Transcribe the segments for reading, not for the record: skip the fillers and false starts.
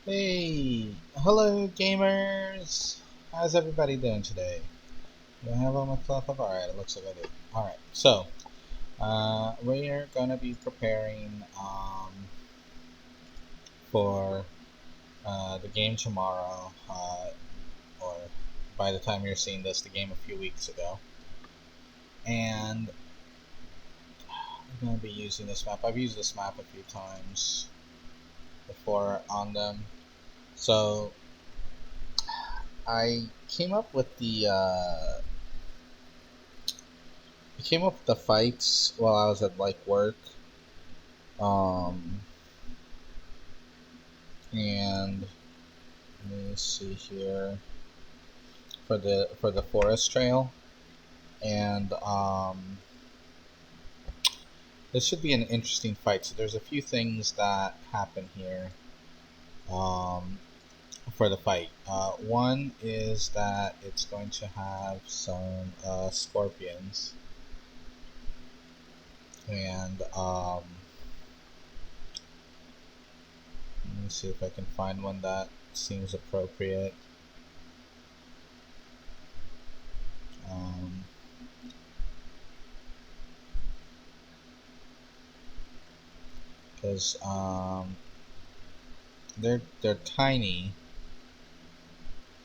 Hey, hello gamers! How's everybody doing today? Do I have all my stuff up? Alright, it looks like I do. Alright, so we're gonna be preparing for the game tomorrow, or by the time you're seeing this, the game a few weeks ago. And I'm gonna be using this map. I've used this map a few times before on them. So I came up with the fights while I was at like work. Um, and let me see here for the forest trail, and this should be an interesting fight. So there's a few things that happen here um, for the fight. One is that it's going to have some scorpions, and let me see if I can find one that seems appropriate. Um, because they're tiny,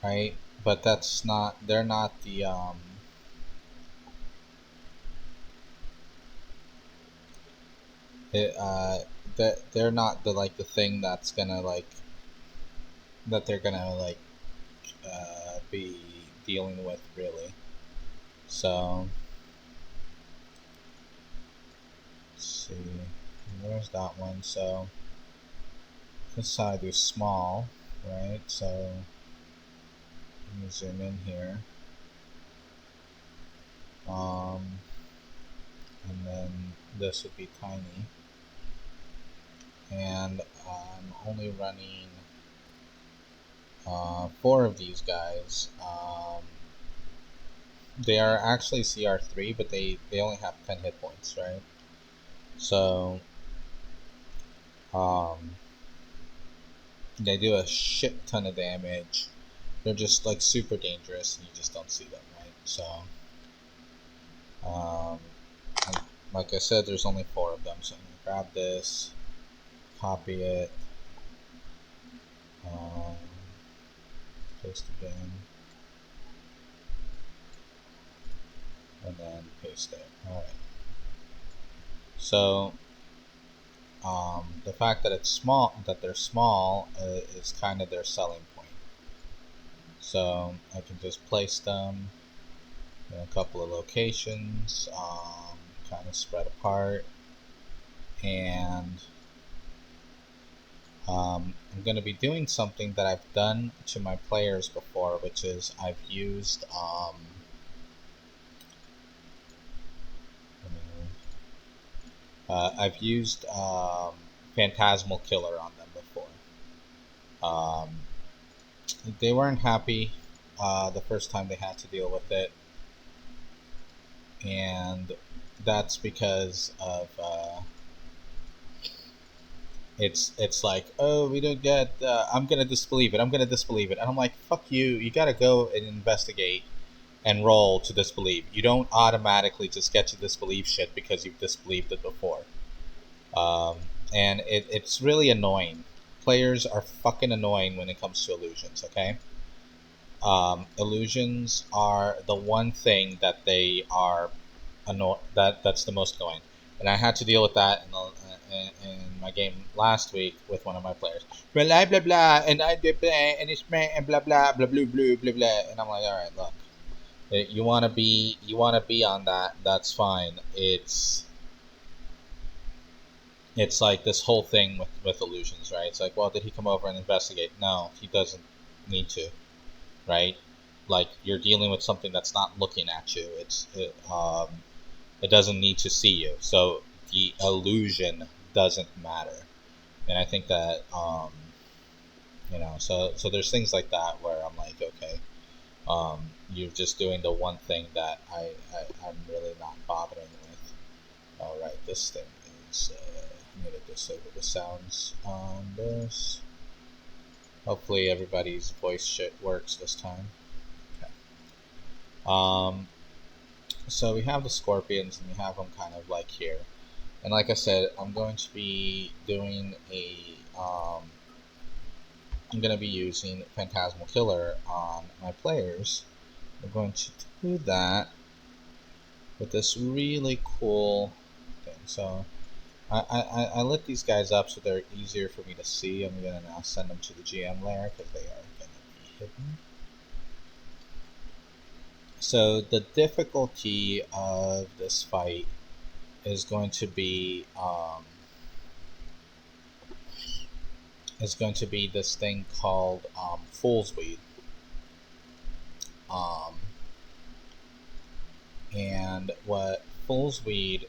right? But that's not they're not it, that they're not the like the thing that's gonna like that they're gonna like be dealing with really. So let's see, there's that one. So this side is small, right? So let me zoom in here. Um, and then this would be tiny, and I'm only running four of these guys. They are actually CR3, but they only have 10 hit points, right? So um, they do a shit ton of damage. They're just like super dangerous, and you just don't see them, right? So, um, and like I said, there's only four of them. So I'm gonna grab this, copy it, um, paste again, and then paste it. All right. So the fact that they're small, is kind of their selling point. So I can just place them in a couple of locations, kind of spread apart, and I'm going to be doing something that I've done to my players before, which is I've used Phantasmal Killer on them before. Um, they weren't happy the first time they had to deal with it, and that's because of it's like, oh, we don't get I'm gonna disbelieve it, and I'm like, fuck you, you gotta go and investigate and roll to disbelieve. You don't automatically just get to disbelieve shit because you've disbelieved it before. um, and it's really annoying. Players are fucking annoying when it comes to illusions, okay? Illusions are the one thing that they are that's the most annoying, and I had to deal with that in my game last week with one of my players. Blah blah blah, and I did blah, and it's meh, and blah blah blah blah blah blah blah, and I'm like, all right, look, you wanna be on that. That's fine. It's like this whole thing with illusions, right? It's like, well, did he come over and investigate? No, he doesn't need to, right? Like, you're dealing with something that's not looking at you. It doesn't need to see you, so the illusion doesn't matter. And I think that so there's things like that where I'm like, okay, you're just doing the one thing that I'm really not bothering with. All right, this thing is. I'm gonna disable the sounds on this. Hopefully everybody's voice shit works this time. Okay. Um, so we have the scorpions, and we have them kind of like here. And like I said, I'm going to be doing I'm going to be using Phantasmal Killer on my players. We're going to do that with this really cool thing. So I lit these guys up so they're easier for me to see. I'm going to now send them to the GM layer because they are going to be hidden. So the difficulty of this fight is going to be this thing called Fool's Weed. And what Fool's Weed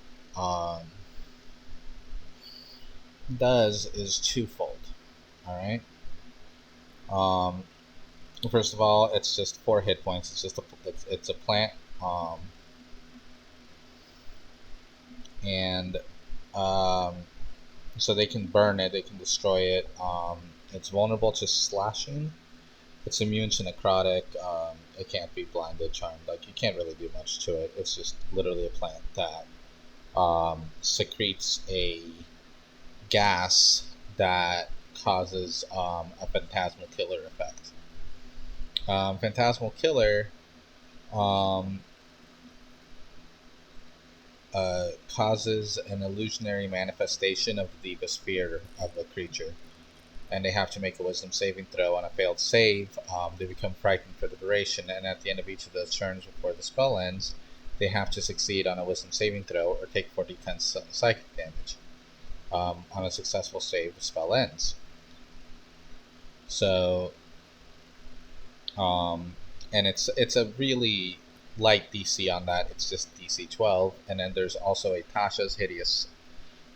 does is twofold. All right. First of all, it's just 4 hit points. It's just it's a plant, and so they can burn it, they can destroy it. It's vulnerable to slashing. It's immune to necrotic. It can't be blinded, charmed. Like you can't really do much to it. It's just literally a plant that secretes a gas that causes a phantasmal killer effect. Phantasmal killer um, causes an illusionary manifestation of the sphere of a creature, and they have to make a wisdom saving throw. On a failed save, they become frightened for the duration, and at the end of each of those turns before the spell ends, they have to succeed on a wisdom saving throw or take 4d10 psychic damage. On a successful save, the spell ends. So, and it's a really light DC on that. It's just DC 12, and then there's also a Tasha's Hideous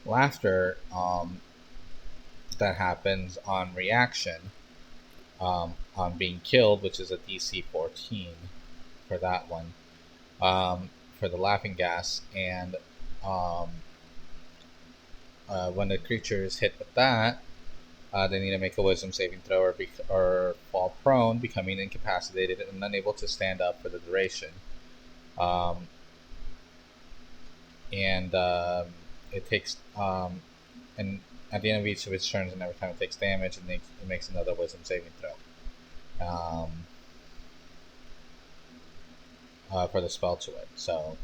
Laughter that happens on reaction, on being killed, which is a DC 14 for that one, for the laughing gas. And when the creature is hit with that, they need to make a wisdom saving throw or fall prone, becoming incapacitated and unable to stand up for the duration. And it takes and at the end of each of its turns, and every time it takes damage, it makes another wisdom saving throw for the spell to it. So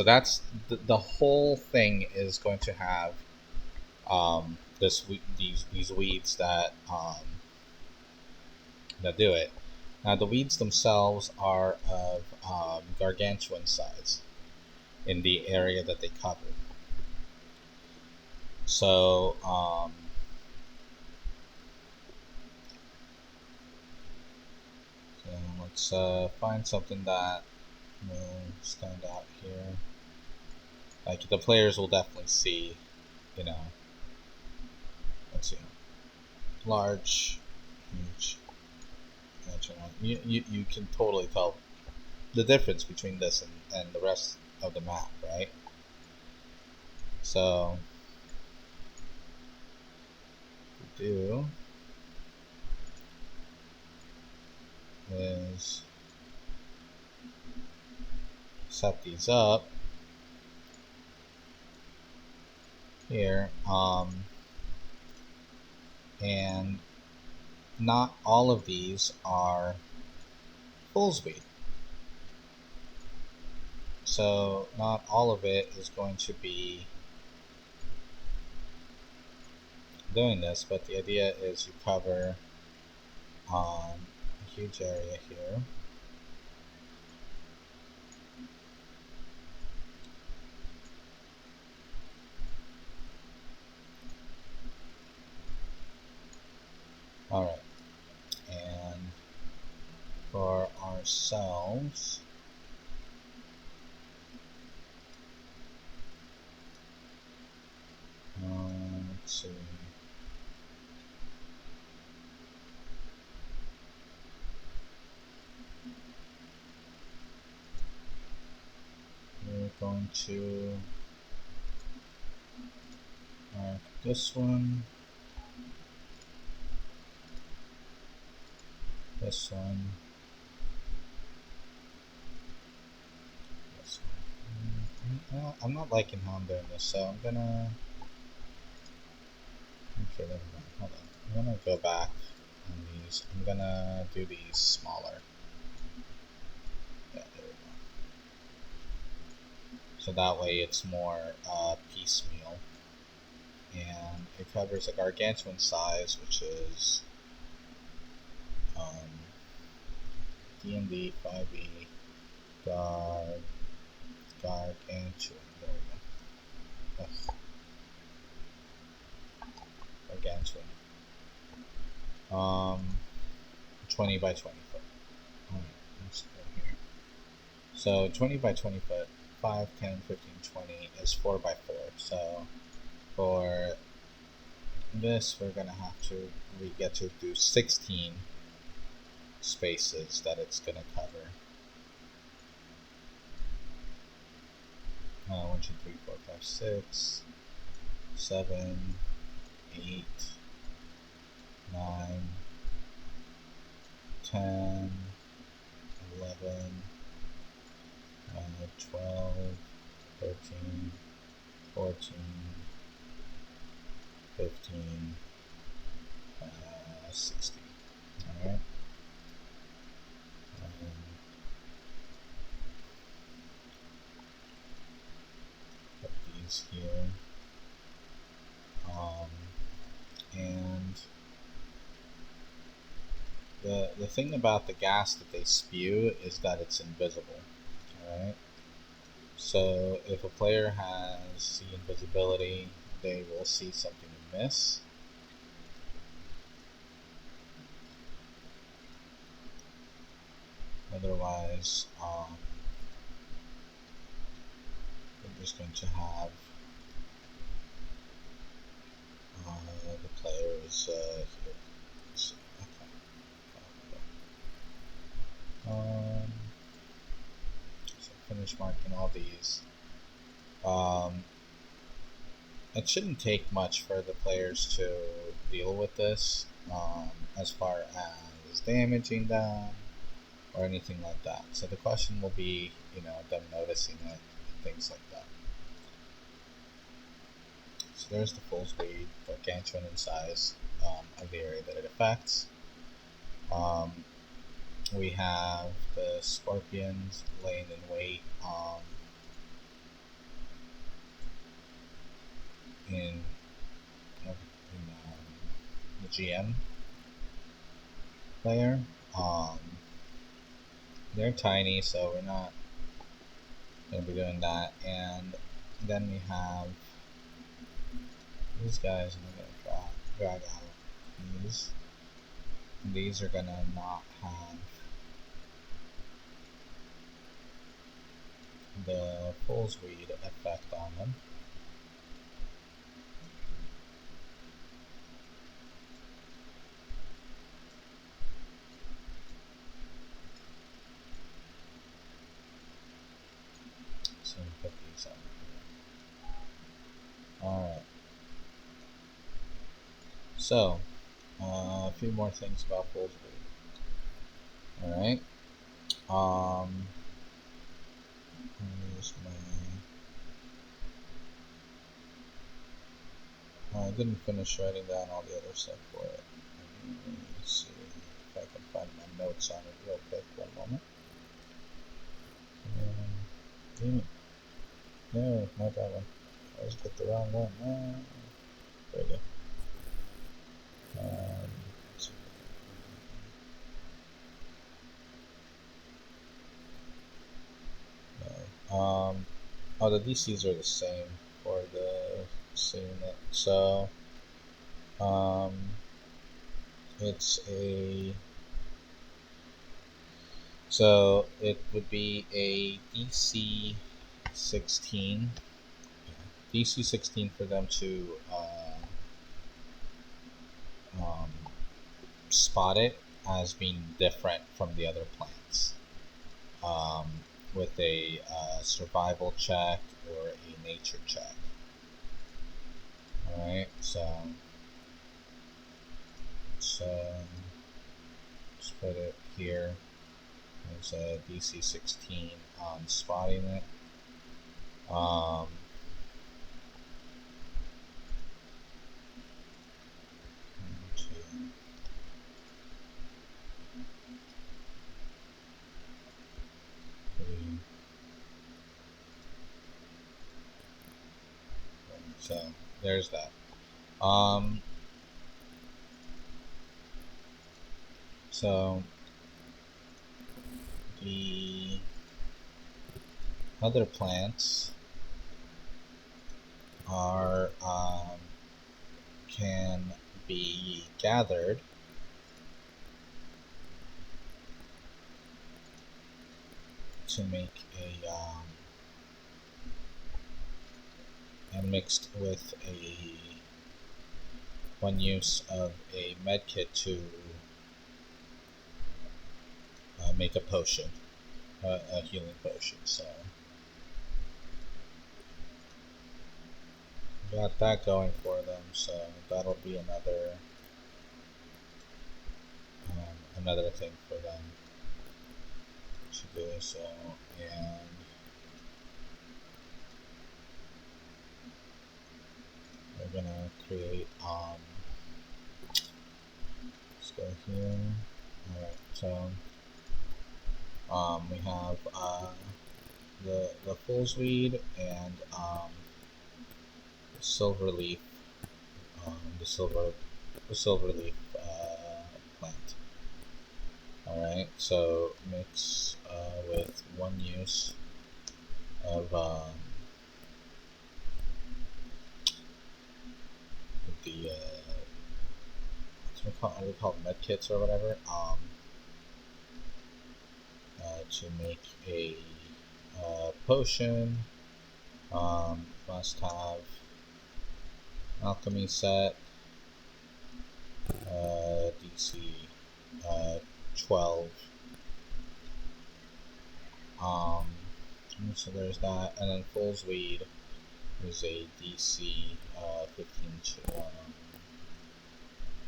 that's the whole thing is going to have these weeds that do it. Now the weeds themselves are of gargantuan size in the area that they cover. So let's find something that will stand out here. Like the players will definitely see, let's see, large, huge. You can totally tell the difference between this and the rest of the map, right? So what we do is set these up here, and not all of these are Fool's Weed. So not all of it is going to be doing this, but the idea is you cover a huge area here. Alright, and for ourselves, let's see. We're going to mark this one. This one. This one. I'm not liking how I'm doing this, so I'm gonna. Okay, never mind. Hold on. I'm gonna go back on these. I'm gonna do these smaller. Yeah, there we go. So that way it's more piecemeal. And it covers a gargantuan size, which is D&D 5e gargantuan. There we go. Ugh. Gargantuan. 20 by 20 foot. Alright, let's go here. So 20 by 20 foot, 5, 10, 15, 20 is 4 by 4. So for this, we're gonna have to, we get to do 16 spaces that it's gonna cover. 1, 2, 3, 4, 5, 6, 7, 8, 9, 10, 11, 12, 13, 14, 15, 16. Alright. Put these here. And the thing about the gas that they spew is that it's invisible. Alright. So if a player has the invisibility, they will see something amiss. Otherwise, we're just going to have the players here. Let's see. Okay. So finish marking all these. It shouldn't take much for the players to deal with this, as far as damaging them or anything like that. So the question will be, them noticing it, and things like that. So there's the full speed, gargantuan in size of the area that it affects. We have the scorpions laying in wait in the GM player. They're tiny, so we're not going to be doing that. And then we have these guys, and we're going to drag out these. And these are going to not have the fool's weed effect on them. So we put these on here. Alright. So, a few more things about fool's weed. Alright. Here's my... I didn't finish writing down all the other stuff for it. Let's see if I can find my notes on it real quick. 1 moment. No, not that one. I always get the wrong one. There we go. Oh, the DCs are the same for the unit. So, it's a... So, it would be a DC 16. DC 16 for them to spot it as being different from the other plants, with a survival check or a nature check. Alright, so Just put it here. There's a DC 16 on spotting it. One, two, three. So there's that. So the other plants are can be gathered to make and mixed with one use of a medkit to make a potion, a healing potion. So got that going for them. So that'll be another thing for them to do. So and we're gonna create let's go here. Alright, so we have the fool's weed and the silver leaf, the silver leaf plant. Alright, so mix with one use of the what we call medkits or whatever, to make a potion. Must have alchemy set, DC 12. So there's that, and then Fool's Weed is a DC 15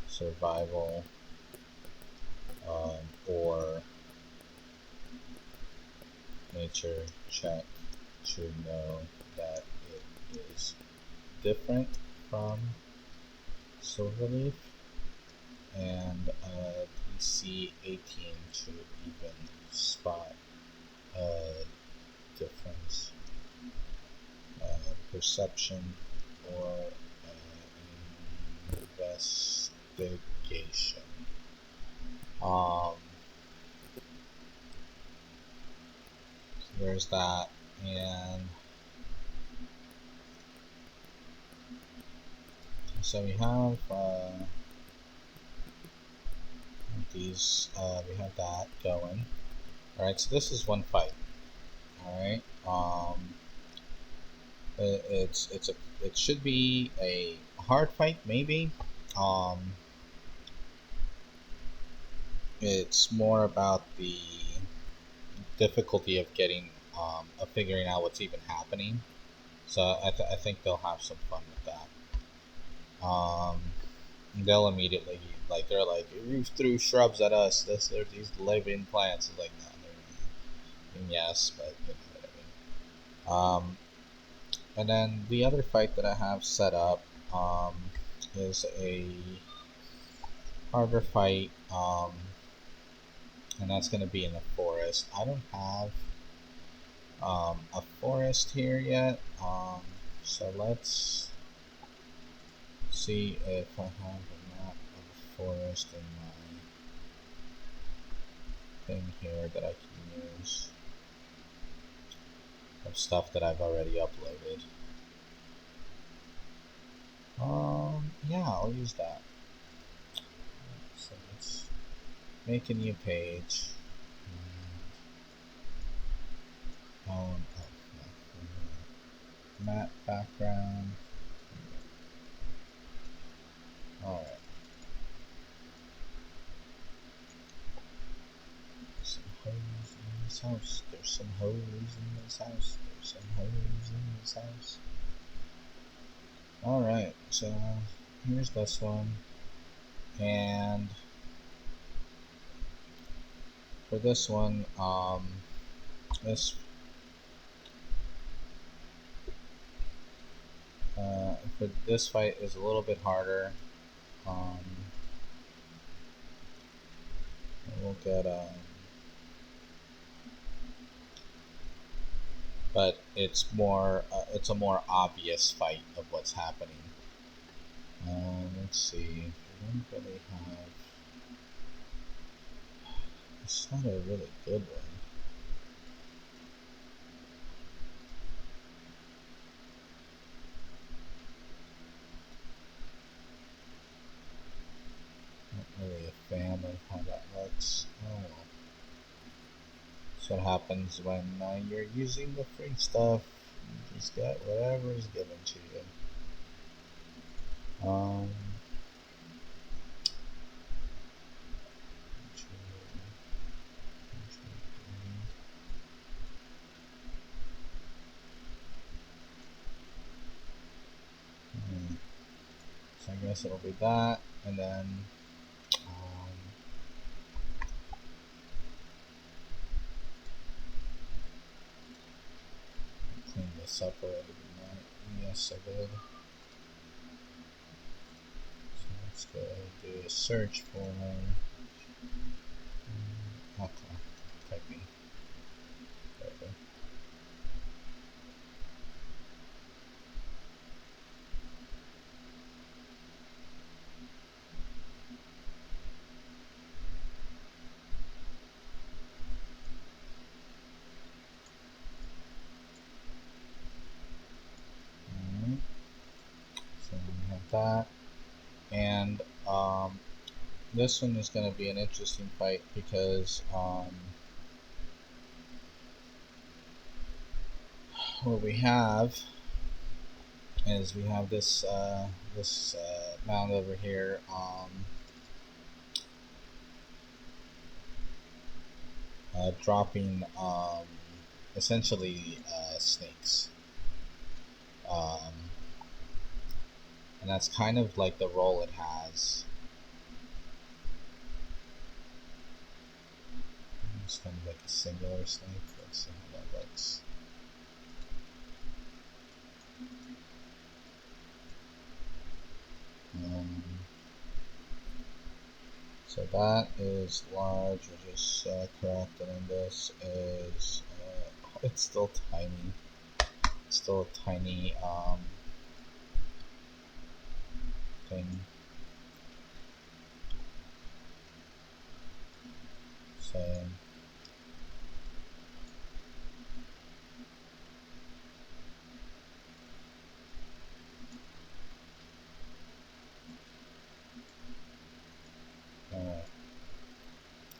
survival, or nature check to know that it is different from Silverleaf, and DC 18 to even spot a difference, perception, or investigation. So there's that, and so we have these. We have that going. All right, so this is one fight. All right. It should be a hard fight, maybe. It's more about the difficulty of getting of figuring out what's even happening. So I think they'll have some fun with that. They'll immediately they're like, you threw shrubs at us. They're these living plants. It's like, no, yes, but you know what I mean. And then the other fight that I have set up is a harder fight, and that's going to be in the forest. I don't have a forest here yet, so let's see if I have a map of a forest in my thing here that I can use of stuff that I've already uploaded. Yeah, I'll use that. So let's make a new page. Map background. Alright. Some hoes in this house. There's some hoes in this house. There's some hoes in this house. Alright, so here's this one. And for this one, this for this fight is a little bit harder. We'll get but it's more it's a more obvious fight of what's happening. Let's see. We don't really have. It's not a really good one. Not really a fan of how that looks. Oh well. That's what happens when you're using the free stuff. You just get whatever is given to you. So I guess it'll be that, and then clean this up a little bit. Yes, I did. So let's go do a search for okay, typing. Okay. So we have that, and this one is going to be an interesting fight because what we have is we have this mound over here. Dropping essentially snakes. And that's kind of like the role it has. It's kind of like a singular snake. Let's see how that looks. So that is large. We're just correcting, and this is it's still tiny. It's still a tiny thing. So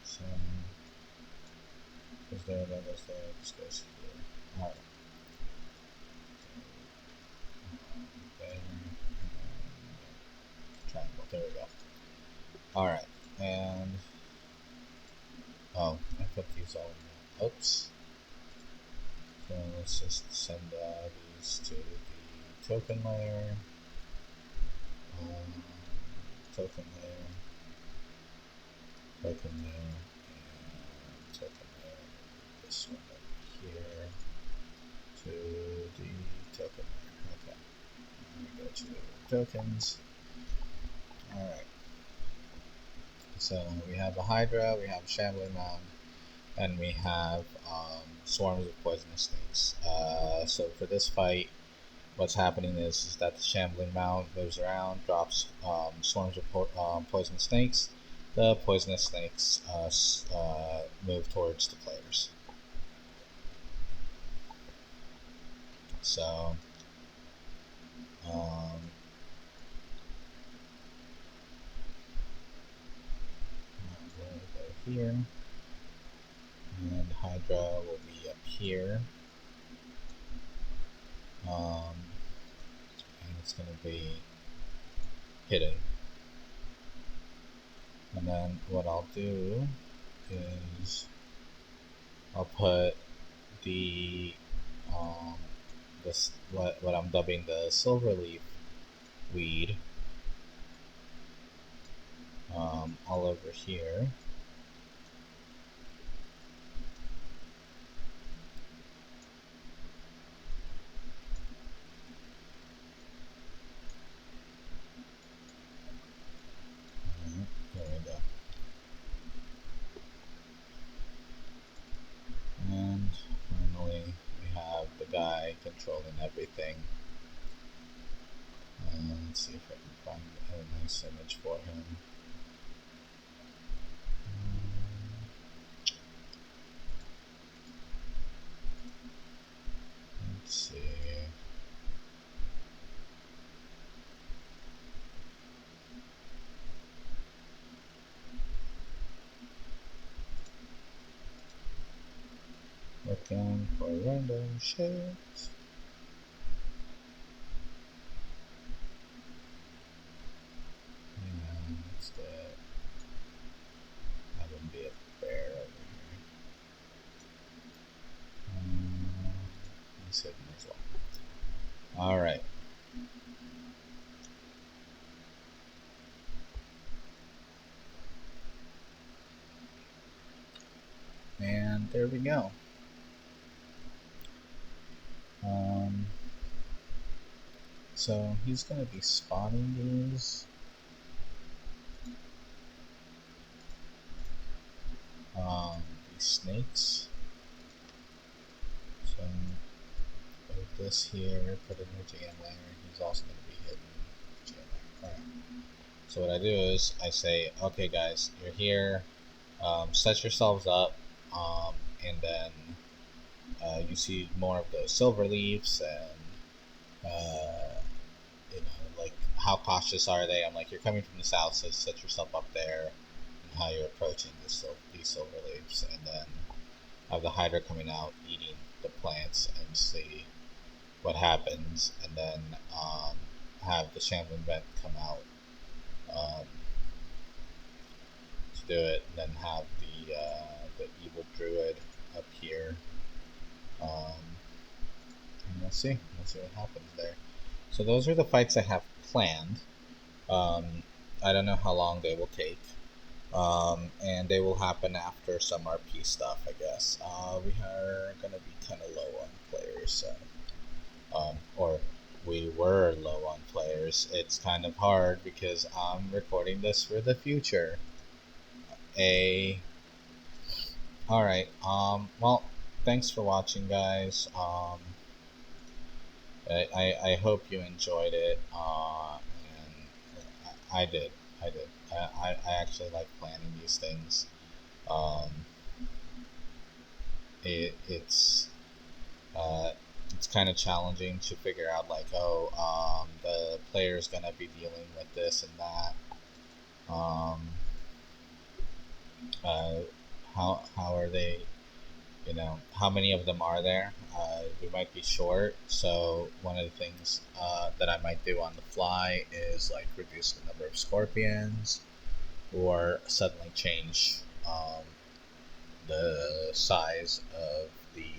so goes there, that goes there, this goes here. Alright. Triangle, there we go. Alright, and oh, I put these all in. Oops. So let's just send these to the token layer. Token layer. Token layer. And token layer. This one over here to the token layer. Okay. And we go to tokens. Alright. So we have a Hydra, we have a Shambling Mound, and we have swarms of poisonous snakes. So for this fight, what's happening is that the Shambling Mound moves around, drops swarms of poisonous snakes. The poisonous snakes move towards the players. So we'll go here, and Hydra will be up here. And it's going to be hidden. And then what I'll do is I'll put the this what I'm dubbing the silverleaf weed all over here. controlling everything. Let's see if I can find a nice image for him. Let's see. Looking for random shit. Yeah, it's that. That would be a bear over here. He's hidden as well. Alright. And there we go. So he's going to be spawning these. These snakes. So put this here, put it in the jam layer. He's also going to be hidden in the jam layer. Alright. So what I do is I say, okay guys, you're here. Set yourselves up, and then you see more of those silver leaves, and you know, like how cautious are they? I'm like, you're coming from the south, so set yourself up there, and how you're approaching these silver leaves, and then have the Hydra coming out eating the plants and see what happens, and then have the Shambling Vent come out to do it, and then have the evil Druid up here. And we'll see what happens there. So those are the fights I have planned. I don't know how long they will take. And they will happen after some RP stuff, I guess. We are going to be kind of low on players, so, or we were low on players. It's kind of hard because I'm recording this for the future. Alright, well, thanks for watching, guys. I hope you enjoyed it, and I did. I actually like planning these things. It's kind of challenging to figure out, like, the player's gonna be dealing with this and that. How are they? You know, how many of them are there? We might be short, so one of the things that I might do on the fly is like reduce the number of scorpions, or suddenly change the size of the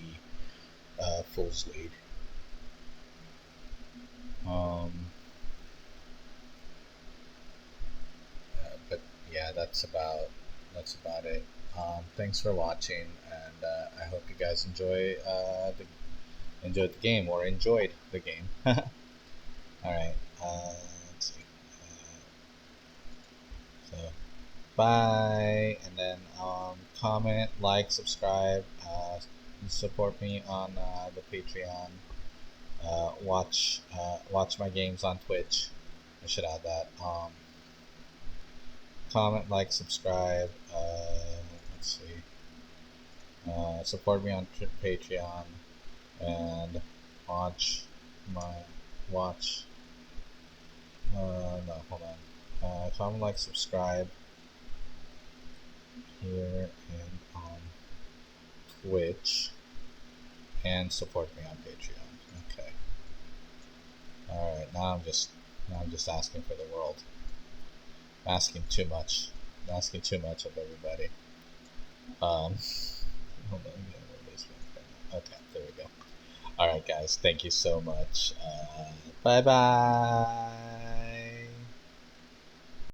fool's lead. But yeah, that's about it. Thanks for watching, and I hope you guys enjoyed the game, or enjoyed the game. All right. Let's see. So bye, and then comment, like, subscribe, support me on the Patreon. Watch my games on Twitch. I should add that. Comment, like, subscribe. Let's see. Support me on Patreon, and watch my watch. No, hold on. Comment, like, subscribe here and on Twitch, and support me on Patreon. Okay. All right. Now I'm just asking for the world. I'm asking too much. I'm asking too much of everybody. Hold on. Okay, there we go. All right, guys. Thank you so much. Bye bye.